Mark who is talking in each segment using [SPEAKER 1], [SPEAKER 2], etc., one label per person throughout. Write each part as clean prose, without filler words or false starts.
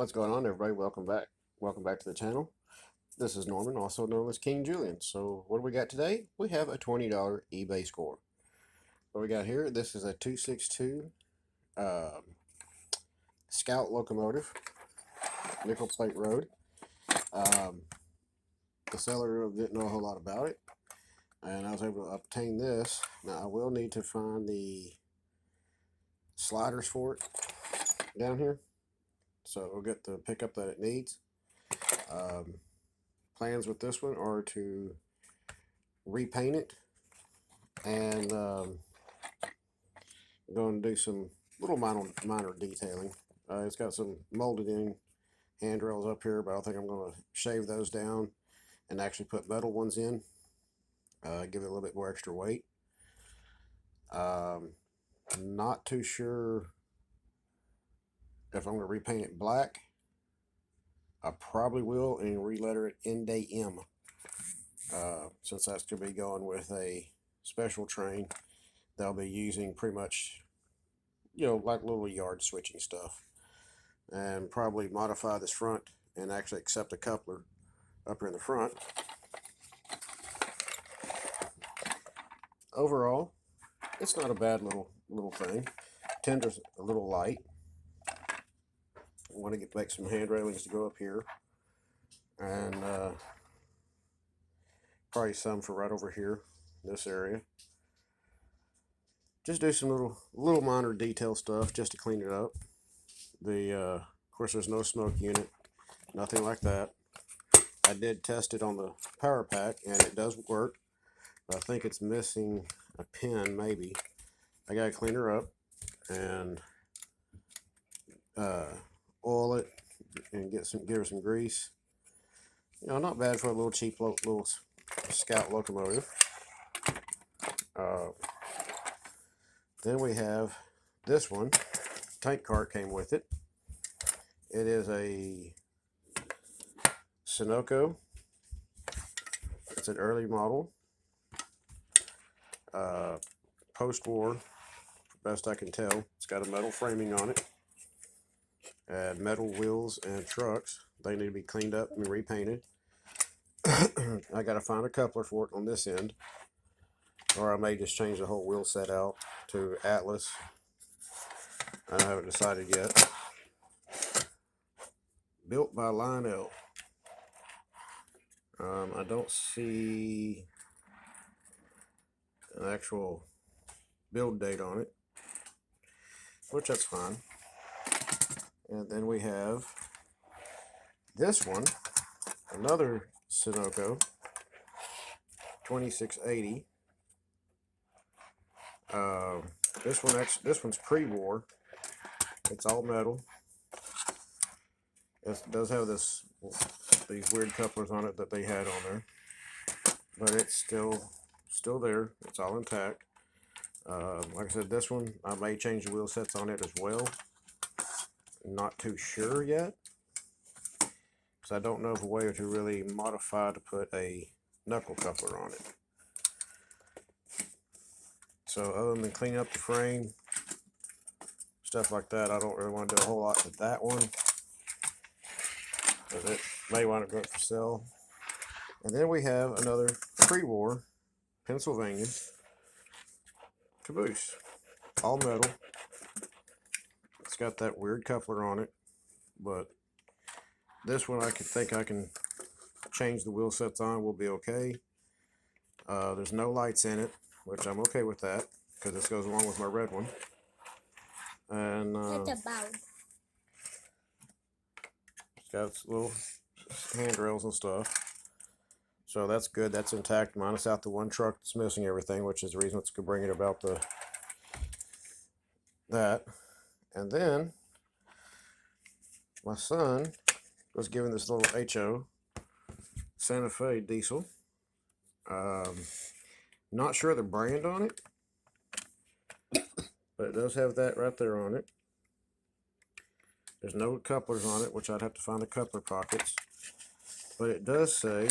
[SPEAKER 1] What's going on, everybody? Welcome back. Welcome back to the channel. This is Norman, also known as King Julian. So what do we got today? We have a $20 eBay score. What we got here, this is a 262 Scout locomotive, nickel plate road. The seller didn't know a whole lot about it, and I was able to obtain this. Now I will need to find the sliders for it down here, so we'll get the pickup that it needs. Plans with this one are to repaint it, and going to do some little minor detailing. It's got some molded in handrails up here, but I think I'm going to shave those down and actually put metal ones in, give it a little bit more extra weight. Not too sure if I'm going to repaint it black. I probably will, and re-letter it N-Day M, since that's going to be going with a special train. They'll be using pretty much, like little yard switching stuff, and probably modify this front and actually accept a coupler up here in the front. Overall, it's not a bad little thing. Tender's a little light. I want to make some hand railings to go up here, and probably some for right over here, this area. Just do some little minor detail stuff just to clean it up. Of course, there's no smoke unit, nothing like that. I did test it on the power pack, and it does work. But I think it's missing a pin, maybe. I gotta clean her up and oil it and give her some grease. Not bad for a little cheap little Scout locomotive. Then we have this one. Tank cart came with it. It is a Sunoco. It's an early model. Post-war, best I can tell. It's got a metal framing on it. And metal wheels and trucks. They need to be cleaned up and repainted. I got to find a coupler for it on this end. Or I may just change the whole wheel set out to Atlas. I haven't decided yet. Built by Lionel. I don't see an actual build date on it, which that's fine. And then we have this one, another Sunoco 2680. This one's pre-war. It's all metal. It does have these weird couplers on it that they had on there, but it's still there. It's all intact. Like I said, this one I may change the wheel sets on it as well. Not too sure yet, because I don't know of a way to really modify to put a knuckle coupler on it. So other than cleaning up the frame, stuff like that, I don't really want to do a whole lot with that one, because it may want to go up for sale. And then we have another pre-war Pennsylvania caboose, all metal. It's got that weird coupler on it, but this one I think I can change the wheel sets on, will be okay. There's no lights in it, which I'm okay with that, because this goes along with my red one. And it's got little handrails and stuff, so that's good. That's intact, minus out the one truck that's missing everything, which is the reason it's bringing about that. And then my son was given this little HO Santa Fe diesel. Not sure the brand on it, but it does have that right there on it. There's no couplers on it, which I'd have to find the coupler pockets. But it does say,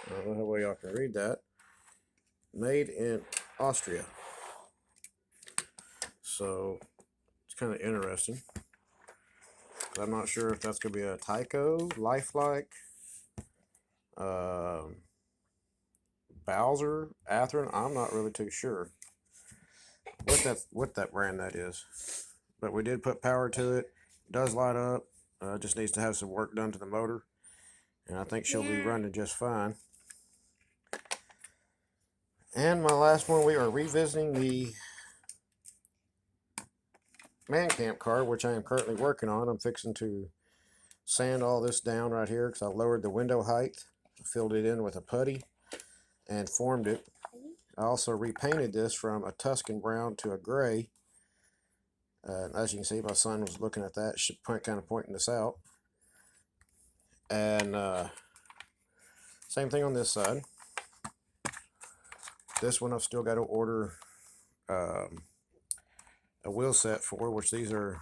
[SPEAKER 1] I don't know how well y'all can read that, made in Austria. So it's kind of interesting. I'm not sure if that's going to be a Tyco, Lifelike, Bowser, Athearn. I'm not really too sure what that brand that is. But we did put power to it. It does light up. Just needs to have some work done to the motor. And I think she'll be running just fine. And my last one, we are revisiting the man camp car, which I am currently working on. I'm fixing to sand all this down right here because I lowered the window height, filled it in with a putty, and formed it. I also repainted this from a Tuscan brown to a gray. As you can see, my son was looking at that, kind of pointing this out. And same thing on this side. This one I've still got to order a wheel set for, which these are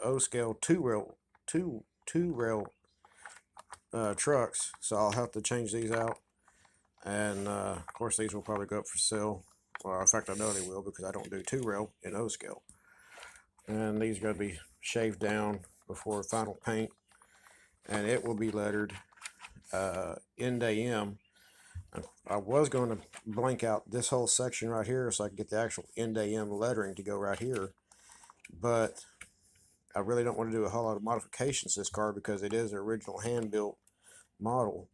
[SPEAKER 1] O-scale two rail trucks, so I'll have to change these out. And of course these will probably go up for sale. Well, in fact, I know they will because I don't do 2-rail in O-scale. And these are going to be shaved down before final paint, and it will be lettered End AM. I was going to blank out this whole section right here so I can get the actual End AM lettering to go right here, but I really don't want to do a whole lot of modifications to this car because it is an original hand-built model.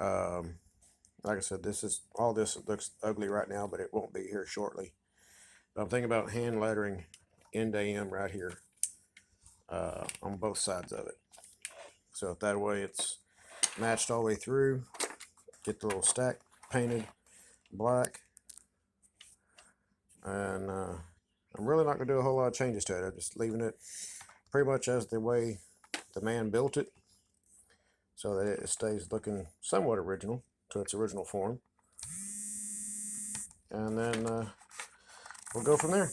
[SPEAKER 1] Like I said, all this looks ugly right now, but it won't be here shortly. But I'm thinking about hand lettering End AM right here on both sides of it. So if that way it's matched all the way through, get the little stack painted black. And I'm really not going to do a whole lot of changes to it. I'm just leaving it pretty much as the way the man built it, so that it stays looking somewhat original to its original form. And then we'll go from there.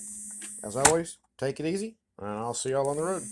[SPEAKER 1] As always, take it easy, and I'll see y'all on the road.